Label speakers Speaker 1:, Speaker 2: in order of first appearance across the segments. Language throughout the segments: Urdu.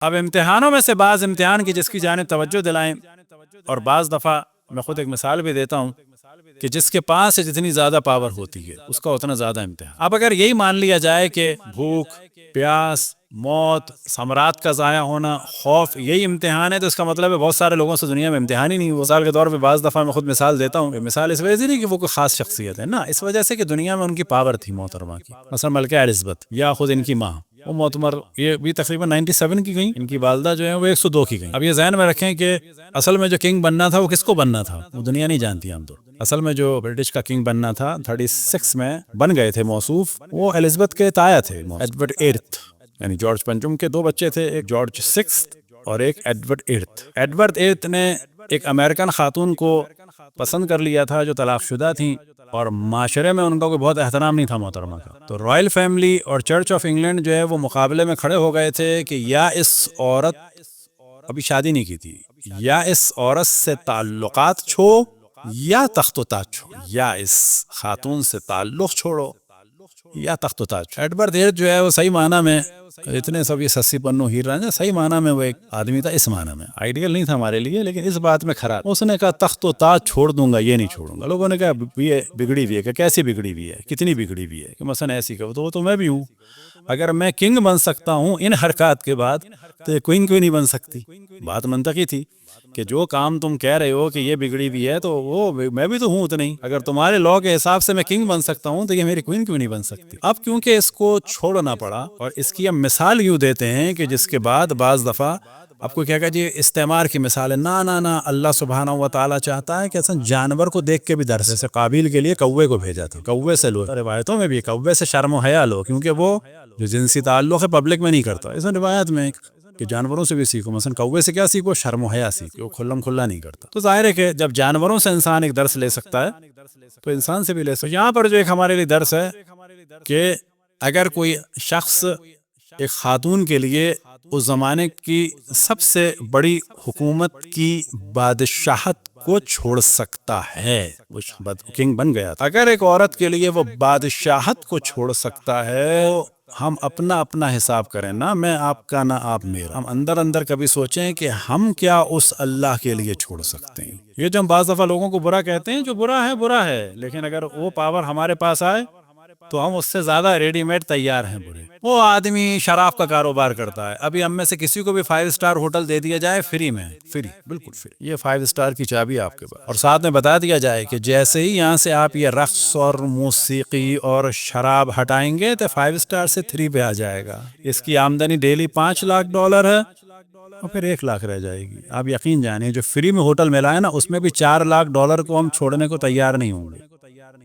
Speaker 1: اب امتحانوں میں سے بعض امتحان کی جس کی جانب توجہ دلائیں، اور بعض دفعہ میں خود ایک مثال بھی دیتا ہوں کہ جس کے پاس جتنی زیادہ پاور ہوتی ہے اس کا اتنا زیادہ امتحان۔ اب اگر یہی مان لیا جائے کہ بھوک، پیاس، موت، ثمرات کا ضائع ہونا، خوف یہی امتحان ہے، تو اس کا مطلب ہے بہت سارے لوگوں سے دنیا میں امتحان ہی نہیں ہوا۔ مثال کے طور پہ بعض دفعہ میں خود مثال دیتا ہوں، مثال اس وجہ سے نہیں کہ وہ کوئی خاص شخصیت ہے، نا، اس وجہ سے کہ دنیا میں ان کی پاور تھی محترمہ کی، مثلا ملکہ الزبتھ یا خود ان کی ماں، وہ معتمر، یہ بھی تقریباً 97 کی گئیں، ان کی والدہ جو ہیں وہ 102 کی گئیں۔ اب یہ ذہن میں رکھیں کہ اصل میں جو کنگ بننا تھا وہ کس کو بننا تھا، وہ دنیا نہیں جانتی عام طور۔ اصل میں جو برٹش کا کنگ بننا تھا 36 میں بن گئے تھے موصوف، وہ الزبتھ کے تایا تھے، ایڈورڈ ایٹھ، یعنی جارج پنجم کے دو بچے تھے، ایک جارج سکستھ اور ایک ایڈورڈ ایٹھ۔ ایڈورڈ ایٹھ نے ایک امریکن خاتون کو پسند کر لیا تھا جو طلاق شدہ تھیں، اور معاشرے میں ان کا کوئی بہت احترام نہیں تھا محترمہ کا، تو رائل فیملی اور چرچ آف انگلینڈ جو ہے وہ مقابلے میں کھڑے ہو گئے تھے کہ یا اس عورت، ابھی شادی نہیں کی تھی، یا اس عورت سے تعلقات چھوڑو یا تخت و تاج چھوڑو، یا اس خاتون سے تعلق چھوڑو یا تخت و تاج چھوڑو۔ ایڈورڈ ایٹھ جو ہے وہ صحیح معنی میں، اتنے سب یہ سسی پنو ہیر رہے، صحیح معنی میں وہ ایک آدمی تھا، اس معنی میں آئیڈیل نہیں تھا ہمارے لیے، لیکن اس بات میں کھرا، اس نے کہا تخت و تاج چھوڑ دوں گا، یہ نہیں چھوڑوں گا۔ لوگوں نے کہا یہ بگڑی ہوئی ہے، کہ کیسی بگڑی ہوئی ہے، کتنی بگڑی ہوئی ہے، کہ مثلا ایسی کہ تو وہ تو میں بھی ہوں، اگر میں کنگ بن سکتا ہوں ان حرکات کے بعد تو یہ کوئن کیوں نہیں بن سکتی؟ بات منطقی تھی کہ جو کام تم کہہ رہے ہو کہ یہ بگڑی ہوئی ہے تو وہ میں بھی تو ہوں اتنا ہی، اگر تمہارے لاء کے حساب سے میں کنگ بن سکتا ہوں تو یہ میری کوئن کیوں نہیں بن سکتی؟ اب کیونکہ اس کو چھوڑنا پڑا، اور اس کی ہم مثال یوں دیتے ہیں کہ جس کے بعد بعض دفعہ آپ کو کیا کہا جی استعمار کی مثال ہے، نا اللہ سبحانہ و تعالیٰ چاہتا ہے کہ اصلا جانور کو دیکھ کے بھی ڈر، جیسے قابیل کے لیے کوے کو بھیجا تھا، کوے سے لو، روایتوں میں بھی کوے سے شرم و حیا لو، کیونکہ وہ جو جنسی تعلق ہے پبلک میں نہیں کرتا، اس روایت میں کہ جانوروں سے بھی سیکھو، مثلا کوے سے کیا سیکھو، شرم و حیا سیکھو، وہ کھلم کھلا نہیں کرتا۔ تو ظاہر ہے کہ جب جانوروں سے انسان ایک درس لے سکتا ہے تو انسان سے بھی لے سکتا ہے۔ یہاں پر جو ایک ہمارے لیے درس ہے کہ اگر کوئی شخص ایک خاتون کے لیے اس زمانے کی سب سے بڑی حکومت کی بادشاہت کو چھوڑ سکتا ہے، وہ کنگ بن گیا تھا، اگر ایک عورت کے لیے وہ بادشاہت کو چھوڑ سکتا ہے، ہم اپنا حساب کریں، نہ میں آپ کا نہ آپ میرا، ہم اندر اندر کبھی سوچیں کہ ہم کیا اس اللہ کے لیے چھوڑ سکتے ہیں۔ یہ جو ہم بعض دفعہ لوگوں کو برا کہتے ہیں، جو برا ہے، لیکن اگر وہ پاور ہمارے پاس آئے تو ہم اس سے زیادہ ریڈی میڈ تیار ہیں برے۔ وہ آدمی شراب کا کاروبار کرتا ہے، ابھی ہم میں سے کسی کو بھی 5 اسٹار ہوٹل دے دیا جائے فری میں، بالکل فری، یہ 5 اسٹار کی چابی آپ کے پاس، اور ساتھ میں بتا دیا جائے کہ جیسے ہی یہاں سے آپ یہ رقص اور موسیقی اور شراب ہٹائیں گے تو 5 اسٹار سے 3 پہ آ جائے گا۔ اس کی آمدنی ڈیلی $5 لاکھ ہے، اور پھر 1 لاکھ رہ جائے گی۔ آپ یقین جانیں جو فری میں ہوٹل ملا ہے نا، اس میں بھی $4 لاکھ کو ہم چھوڑنے کو تیار نہیں ہوں گے،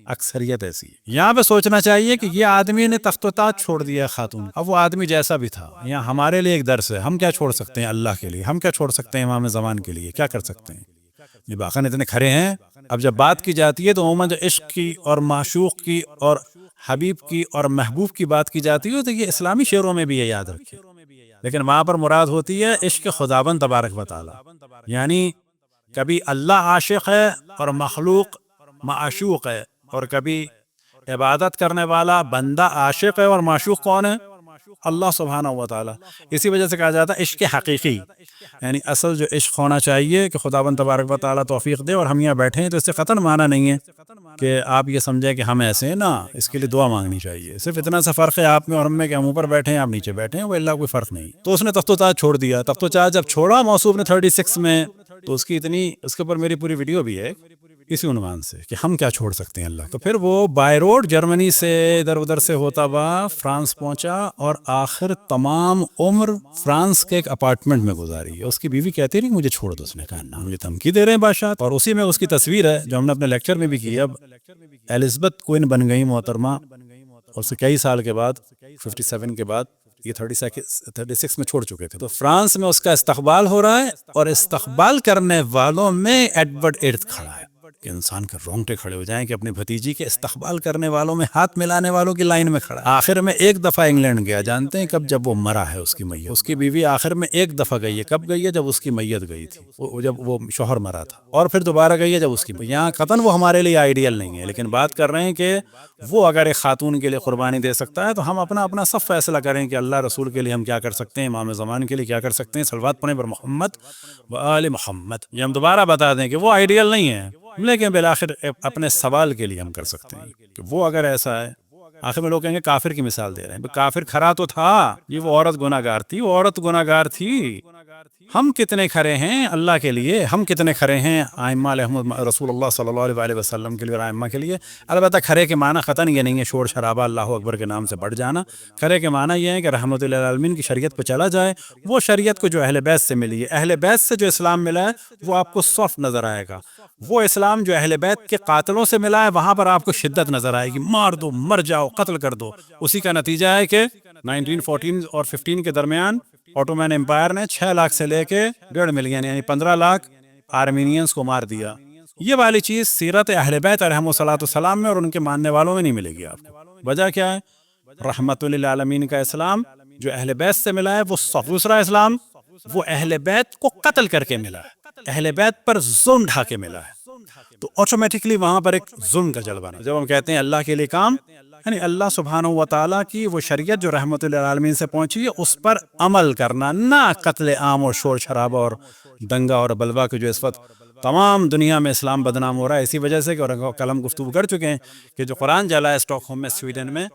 Speaker 1: اکثریت ایسی ہے۔ یہاں پہ سوچنا چاہیے کہ یہ آدمی نے تخت و تاج چھوڑ دیا خاتون، اب وہ آدمی جیسا بھی تھا، یہاں ہمارے لیے ایک درس ہے، ہم کیا چھوڑ سکتے ہیں اللہ کے لیے، ہم کیا چھوڑ سکتے ہیں امام زمان کے لیے، کیا کر سکتے ہیں؟ یہ باقاعدہ اتنے کھڑے ہیں۔ اب جب بات کی جاتی ہے تو عموماً جو عشق کی اور معشوق کی اور حبیب کی اور محبوب کی بات کی جاتی ہے تو یہ اسلامی شعروں میں بھی یہ یاد رکھیں، لیکن وہاں پر مراد ہوتی ہے عشق خداوند تبارک و تعالی، یعنی کبھی اللہ عاشق ہے اور مخلوق معشوق ہے، اور کبھی عبادت کرنے والا بندہ عاشق ہے اور معشوق کون ہے؟ اللہ سبحانہ و تعالی۔ اسی وجہ سے کہا جاتا ہے عشق حقیقی، یعنی اصل جو عشق ہونا چاہیے کہ خداوند تبارک و تعالی توفیق دے، اور ہم یہاں بیٹھے ہیں تو اس سے قطعاً معنی نہیں ہے کہ آپ یہ سمجھیں کہ ہم ایسے ہیں، نا، اس کے لیے دعا مانگنی چاہیے، صرف اتنا سا فرق ہے آپ میں اور ہم میں کہ ہم اوپر بیٹھے ہیں آپ نیچے بیٹھے ہیں، وہ اللہ کوئی فرق نہیں۔ تو اس نے تخت و تاج چھوڑ دیا، تخت و تاج جب چھوڑا موصوف نے 36 میں، تو اس کی اس کے اوپر میری پوری ویڈیو بھی ہے اسی عنوان سے کہ ہم کیا چھوڑ سکتے ہیں اللہ۔ تو پھر وہ بائی روڈ جرمنی سے ادھر ادھر سے ہوتا ہوا فرانس پہنچا، اور آخر تمام عمر فرانس کے ایک اپارٹمنٹ میں گزاری۔ اس کی بیوی کہتی رہی مجھے چھوڑ دو، اس نے کہا نا، مجھے دھمکی دے رہے ہیں بادشاہ، اور اسی میں اس کی تصویر ہے جو ہم نے اپنے لیکچر میں بھی کی۔ اب الزبتھ کوئن بن گئی محترمہ، اور سے کئی سال کے بعد 57 کے بعد، یہ 36 میں چھوڑ چکے تھے، تو فرانس میں اس کا استقبال ہو رہا ہے، اور استقبال کرنے والوں میں ایڈورڈ ایٹھ کھڑا ہے۔ کہ انسان کے رونگٹے کھڑے ہو جائیں کہ اپنی بھتیجی کے استقبال کرنے والوں میں ہاتھ ملانے والوں کی لائن میں کھڑا. آخر میں ایک دفعہ انگلینڈ گیا، جانتے ہیں کب؟ جب وہ مرا ہے اس کی میت. اس کی بیوی آخر میں ایک دفعہ گئی ہے، کب گئی ہے؟ جب اس کی میت گئی تھی، جب وہ شوہر مرا تھا. اور پھر دوبارہ گئی ہے جب اس کی. یہاں قطن وہ ہمارے لیے آئیڈیل نہیں ہے، لیکن بات کر رہے ہیں کہ وہ اگر ایک خاتون کے لیے قربانی دے سکتا ہے تو ہم اپنا سب فیصلہ کریں کہ اللہ رسول کے لیے ہم کیا کر سکتے ہیں، امام زمان کے لیے کیا کر سکتے ہیں. صلوات پڑھیں پر محمد و آل محمد. یہ ہم دوبارہ بتا دیں کہ وہ آئیڈیل نہیں ہے، لیکن بالآخر اپنے سوال کے لیے ہم کر سکتے ہیں کہ وہ اگر ایسا ہے. آخر میں لوگ کہیں گے کافر کی مثال دے رہے ہیں. کافر کھرا تو تھا، یہ وہ عورت گناہ گار تھی، وہ عورت گناہ گار تھی. ہم کتنے کھڑے ہیں اللہ کے لیے، ہم کتنے کھڑے ہیں ائمہ علیہم رسول اللہ صلی اللہ علیہ وسلم کے لیے اور ائمہ کے لیے. البتہ کھڑے کے معنی قطعاً یہ نہیں ہے شور شرابہ اللہ اکبر کے نام سے بڑھ جانا. کھڑے کے معنی یہ ہے کہ رحمت للعالمین کی شریعت پہ چلا جائے، وہ شریعت کو جو اہل بیت سے ملی ہے. اہل بیت سے جو اسلام ملا ہے وہ آپ کو سافٹ نظر آئے گا. وہ اسلام جو اہل بیت کے قاتلوں سے ملا ہے وہاں پر آپ کو شدت نظر آئے گی، مار دو، مر جاؤ، قتل کر دو. اسی کا نتیجہ ہے کہ 1914 اور 15 کے درمیان اوٹومین امپائر نے 6 لاکھ سے لے کے 1.5 ملین یعنی 15 لاکھ آرمینینز کو مار دیا. یہ والی چیز سیرت اہل بیت علیہم الصلوۃ والسلام میں اور ان کے ماننے والوں میں نہیں ملے گی آپ کو. وجہ کیا ہے؟ رحمت للعالمین کا اسلام جو اہل بیت سے ملا ہے وہ دوسرا اسلام وہ اہل بیت کو قتل کر کے ملا ہے، اہل بیت پر ظلم ڈھا کے ملا ہے. تو آٹومیٹکلی وہاں پر ایک ظلم کا جلوہ ہے. جب ہم کہتے ہیں اللہ کے لیے کام، یعنی اللہ سبحانہ و تعالیٰ کی وہ شریعت جو رحمت للعالمین سے پہنچی ہے اس پر عمل کرنا، نہ قتل عام اور شور شرابہ اور دنگا اور بلوا کے جو اس وقت تمام دنیا میں اسلام بدنام ہو رہا ہے. اسی وجہ سے کہ اور کلم گفتگو کر چکے ہیں کہ جو قرآن جلا ہے اسٹاک ہوم میں سویڈن میں،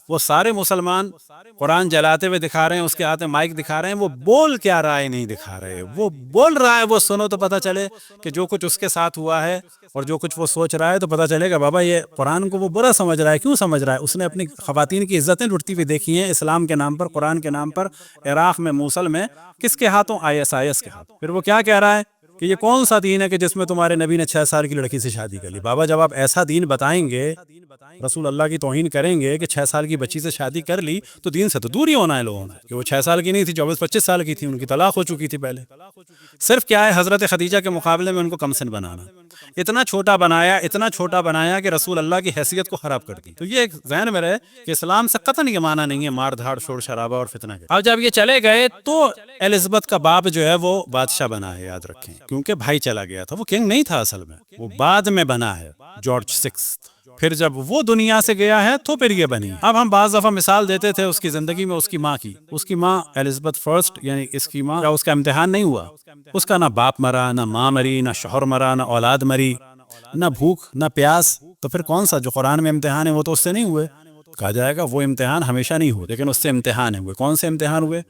Speaker 1: وہ سارے مسلمان قرآن جلاتے ہوئے دکھا رہے ہیں، اس کے ہاتھ میں مائک دکھا رہے ہیں. وہ بول کیا رہا ہے نہیں دکھا رہے، وہ بول رہا ہے، وہ سنو تو پتہ چلے کہ جو کچھ اس کے ساتھ ہوا ہے اور جو کچھ وہ سوچ رہا ہے تو پتہ چلے گا بابا یہ قرآن کو وہ برا سمجھ رہا ہے. کیوں سمجھ رہا ہے؟ اس نے اپنی خواتین کی عزتیں لٹتی ہوئی دیکھی ہیں اسلام کے نام پر، قرآن کے نام پر. عراق میں موصل میں کس کے ہاتھوں؟ ISIS کے ہاتھوں. پھر وہ کیا کہہ رہا ہے کہ یہ کون سا دین ہے کہ جس میں تمہارے نبی نے 6 سال کی لڑکی سے شادی کر لی؟ بابا جب آپ ایسا دین بتائیں گے، رسول اللہ کی توہین کریں گے کہ 6 سال کی بچی سے شادی کر لی تو دین سے تو دور ہی ہونا ہے لوگوں نے. کہ وہ 6 سال کی نہیں تھی، 24-25 سال کی تھی، ان کی طلاق ہو چکی تھی پہلے. صرف کیا ہے حضرت خدیجہ کے مقابلے میں ان کو کم سن بنانا، اتنا چھوٹا بنایا کہ رسول اللہ کی حیثیت کو خراب کر دی. تو یہ ایک ذہن میں رہے کہ اسلام سے قطعاً یہ معنی نہیں ہے مار دھاڑ شور شرابہ اور فتنہ کے. اب جب یہ چلے گئے تو الزبتھ کا باپ جو ہے وہ بادشاہ بنا ہے، یاد رکھیں، کیونکہ بھائی چلا گیا تھا. وہ کنگ نہیں تھا اصل میں، وہ بعد میں بنا ہے، جارج 6. پھر جب وہ دنیا سے گیا ہے تو پھر یہ بنی. اب ہم بعض دفعہ مثال دیتے تھے اس کی زندگی میں اس کی ماں الزبتھ فرسٹ، یعنی اس کی ماں، اس کا امتحان نہیں ہوا. اس کا نہ باپ مرا، نہ ماں مری، نہ شوہر مرا، نہ اولاد مری، نہ بھوک نہ پیاس. تو پھر کون سا جو قرآن میں امتحان ہے وہ تو اس سے نہیں ہوئے. کہا جائے گا وہ امتحان ہمیشہ نہیں ہوئے، لیکن اس سے امتحان ہوئے. کون سے امتحان ہوئے؟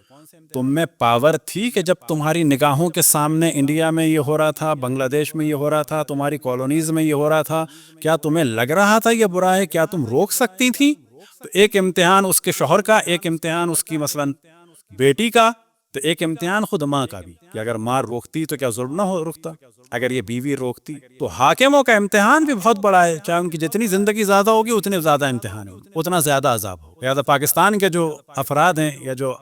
Speaker 1: تم میں پاور تھی کہ جب تمہاری نگاہوں کے سامنے انڈیا میں یہ ہو رہا تھا، بنگلہ دیش میں یہ ہو رہا تھا، تمہاری کالونیز میں یہ ہو رہا تھا، کیا تمہیں لگ رہا تھا یہ برا ہے؟ کیا تم روک سکتی تھی؟ تو ایک امتحان اس کے شوہر کا، ایک امتحان اس کی مثلا بیٹی کا، تو ایک امتحان خود ماں کا بھی کہ اگر ماں روکتی تو کیا ظلم نہ ہو رکتا، اگر یہ بیوی روکتی. تو حاکموں کا امتحان بھی بہت بڑا ہے، چاہے ان کی جتنی زندگی زیادہ ہوگی اتنے زیادہ امتحان ہوگی، اتنا زیادہ عذاب ہوگا. لہٰذا پاکستان کے جو افراد ہیں یا جو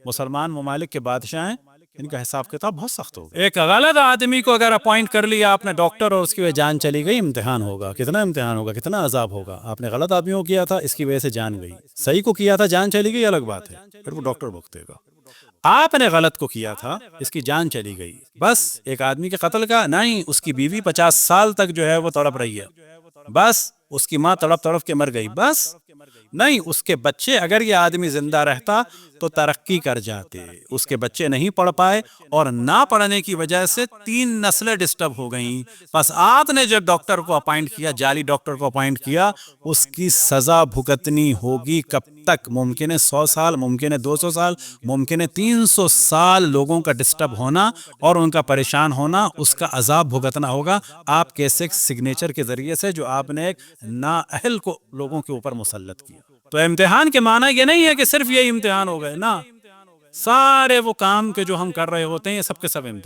Speaker 1: مسلمان ممالک کے بادشاہ ہیں، ان کا حساب کتاب بہت سخت ہوگا. ایک غلط آدمی کو اگر اپوائنٹ کر لیا آپ نے ڈاکٹر اور اس کی وجہ جان چلی گئی، امتحان ہوگا. کتنا امتحان ہوگا، کتنا عذاب ہوگا. آپ نے غلط آدمیوں کو کیا تھا، اس کی وجہ سے جان گئی. صحیح کو کیا تھا، جان چلی گئی، الگ بات ہے، پھر وہ ڈاکٹر بھگتے گا. آپ نے غلط کو کیا تھا، اس کی جان چلی گئی. بس ایک آدمی کے قتل کا نہیں، اس کی بیوی 50 سال تک جو ہے وہ تڑپ رہی ہے، بس اس کی ماں تڑپ تڑپ کے مر گئی، بس نہیں. اس کے بچے، اگر یہ آدمی زندہ رہتا تو ترقی کر جاتے. اس کے بچے نہیں پڑھ پائے اور نہ پڑھنے کی وجہ سے 3 نسلیں ڈسٹرب ہو گئیں. بس آپ نے جب ڈاکٹر کو اپائنٹ کیا، جعلی ڈاکٹر کو اپائنٹ کیا، اس کی سزا بھگتنی ہوگی. کب تک؟ ممکن ہے 100 سال، ممکن ہے 200 سال، ممکن ہے 300 سال لوگوں کا ڈسٹرب ہونا اور ان کا پریشان ہونا، اس کا عذاب بھگتنا ہوگا آپ کے سگنیچر کے ذریعے سے جو آپ نے ایک نااہل کو لوگوں کے اوپر مسلط کیا. تو امتحان کے معنی یہ نہیں ہے کہ صرف یہ امتحان ہو گئے، نہ، سارے وہ کام کے جو ہم کر رہے ہوتے ہیں یہ سب کے سب امتحان.